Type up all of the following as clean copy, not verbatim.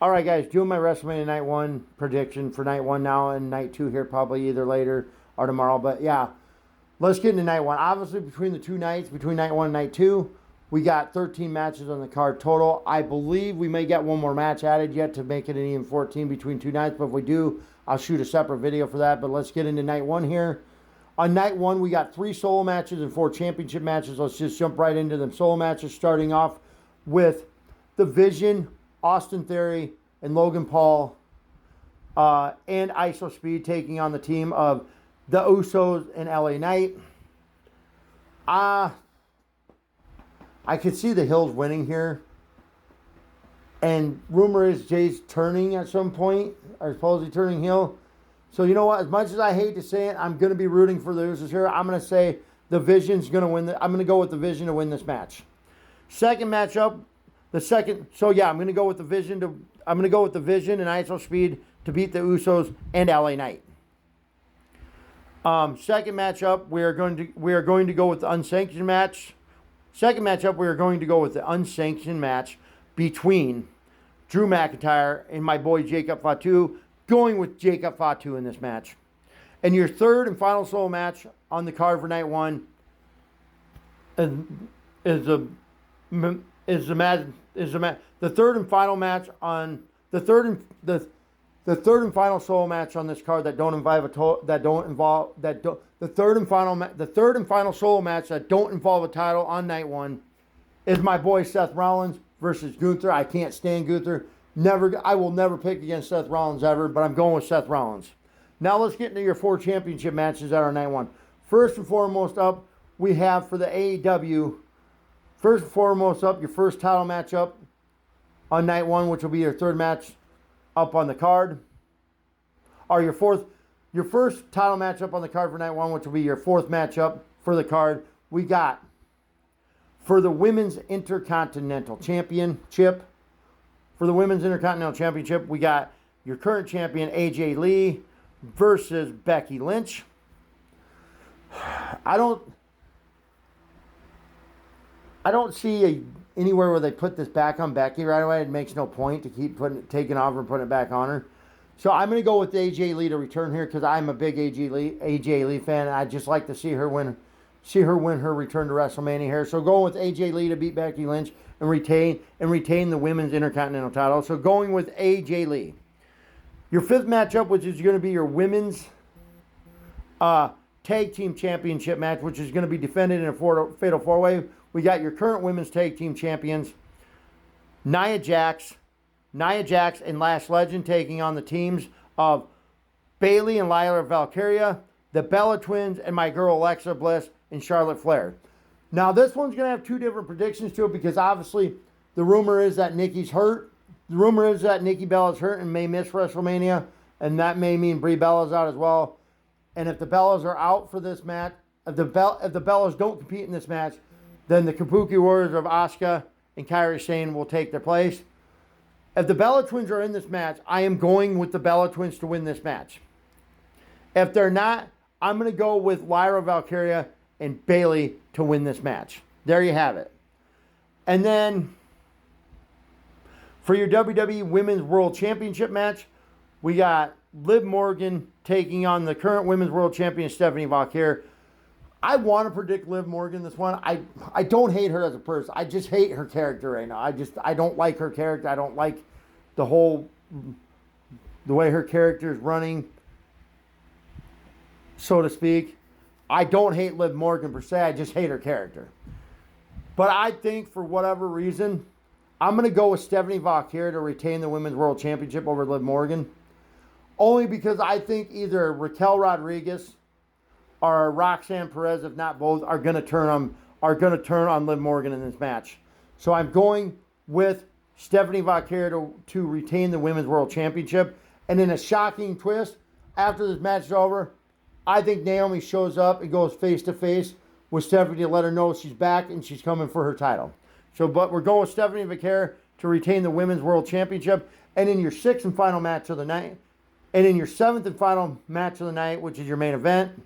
All right, guys, doing my WrestleMania Night 1 prediction for Night 1 now and Night 2 here probably either later or tomorrow. But, yeah, let's get into Night 1. Obviously, between the two nights, between Night 1 and Night 2, we got 13 matches on the card total. I believe we may get one more match added yet to make it an even 14 between two nights. But if we do, I'll shoot a separate video for that. But let's get into Night 1 here. On Night 1, we got 3 solo matches and 4 championship matches. Let's just jump right into them solo matches, starting off with The Vision, Austin Theory, and Logan Paul and ISO Speed taking on the team of the Usos and LA Knight. I could see the Hills winning here. And rumor is Jay's turning at some point, or supposedly turning heel. So you know what? As much as I hate to say it, I'm going to be rooting for the Usos here. I'm going to say the Vision's going to win. I'm going to go with the Vision to win this match. Second matchup. I'm going to go with the Vision and ISO Speed to beat the Usos and LA Knight. Second matchup, we are going to go with the unsanctioned match. Second matchup, we are going to go with the unsanctioned match between Drew McIntyre and my boy Jacob Fatu. Going with Jacob Fatu in this match. And your third and final solo match on the card for Night 1 is the third and final match on the third and final solo match on this card the third and final solo match that don't involve a title on Night 1 is my boy Seth Rollins versus Gunther. I can't stand Gunther. I will never pick against Seth Rollins ever, but I'm going with Seth Rollins. Now let's get into your 4 championship matches that are Night 1. First and foremost up, we have for the AEW. First and foremost up, your first title matchup on Night 1, which will be your third match up on the card. Or your first title matchup on the card for Night 1, which will be your fourth matchup for the card. We got, for the Women's Intercontinental Championship, we got your current champion, AJ Lee, versus Becky Lynch. I don't see anywhere where they put this back on Becky right away. It makes no point to keep taking off and putting it back on her. So I'm going to go with AJ Lee to return here because I'm a big AJ Lee fan. And I'd just like to see her win her return to WrestleMania here. So going with AJ Lee to beat Becky Lynch and retain the Women's Intercontinental title. So going with AJ Lee. Your fifth matchup, which is going to be your Women's Tag Team Championship match, which is going to be defended in a Fatal 4-Way. We got your current Women's Tag Team Champions, Nia Jax and Lash Legend taking on the teams of Bayley and Lyra Valkyria, the Bella Twins, and my girl Alexa Bliss and Charlotte Flair. Now, this one's going to have 2 different predictions to it because obviously the rumor is that Nikki's hurt. The rumor is that Nikki Bella's hurt and may miss WrestleMania, and that may mean Brie Bella's out as well. And if the Bellas are out for this match, if the Bellas don't compete in this match, then the Kabuki Warriors of Asuka and Kairi Sane will take their place. If the Bella Twins are in this match, I am going with the Bella Twins to win this match. If they're not, I'm going to go with Lyra Valkyria and Bayley to win this match. There you have it. And then for your WWE Women's World Championship match, we got Liv Morgan taking on the current Women's World Champion Stephanie Valkyrie. I want to predict Liv Morgan this one. I don't hate her as a person. I just hate her character right now. I don't like her character. I don't like the way her character is running, so to speak. I don't hate Liv Morgan per se. I just hate her character. But I think for whatever reason, I'm going to go with Stephanie Valkyrie to retain the Women's World Championship over Liv Morgan. Only because I think either Raquel Rodriguez or Roxanne Perez, if not both, are going to turn on Liv Morgan in this match. So I'm going with Stephanie Valkyrie to retain the Women's World Championship. And in a shocking twist, after this match is over, I think Naomi shows up and goes face to face with Stephanie to let her know she's back and she's coming for her title. But we're going with Stephanie Valkyrie to retain the Women's World Championship. And in your 6th and final match of the night, and in your 7th and final match of the night, which is your main event,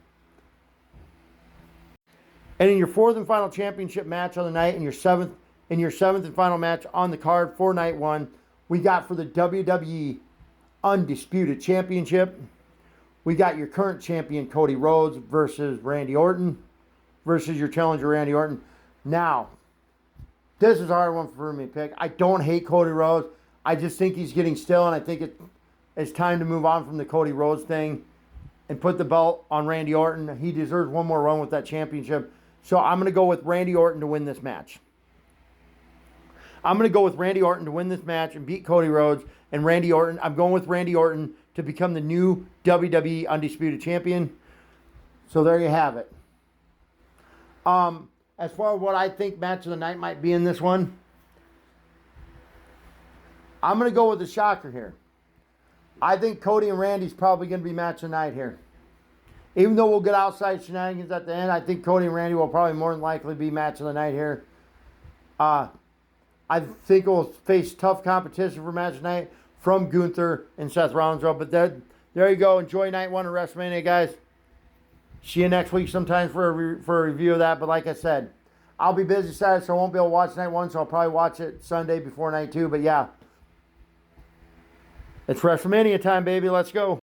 and in your 4th and final championship match of the night, and your seventh and final match on the card for Night 1, we got for the WWE Undisputed Championship, we got your current champion Cody Rhodes versus Randy Orton versus your challenger Randy Orton. Now, this is a hard one for me to pick. I don't hate Cody Rhodes. I just think he's getting stale, and I think it's time to move on from the Cody Rhodes thing and put the belt on Randy Orton. He deserves one more run with that championship. So I'm going to go with Randy Orton to win this match. I'm going to go with Randy Orton to win this match and beat Cody Rhodes. And Randy Orton, I'm going with Randy Orton to become the new WWE Undisputed Champion. So there you have it. As far as what I think match of the night might be in this one, I'm going to go with the shocker here. I think Cody and Randy's probably going to be match of the night here. Even though we'll get outside shenanigans at the end, I think Cody and Randy will probably more than likely be match of the night here. I think we'll face tough competition for match of the night from Gunther and Seth Rollins. But there you go. Enjoy night one of WrestleMania, guys. See you next week sometime for a review of that. But like I said, I'll be busy Saturday, so I won't be able to watch night one. So I'll probably watch it Sunday before night two. But yeah, it's WrestleMania time, baby. Let's go.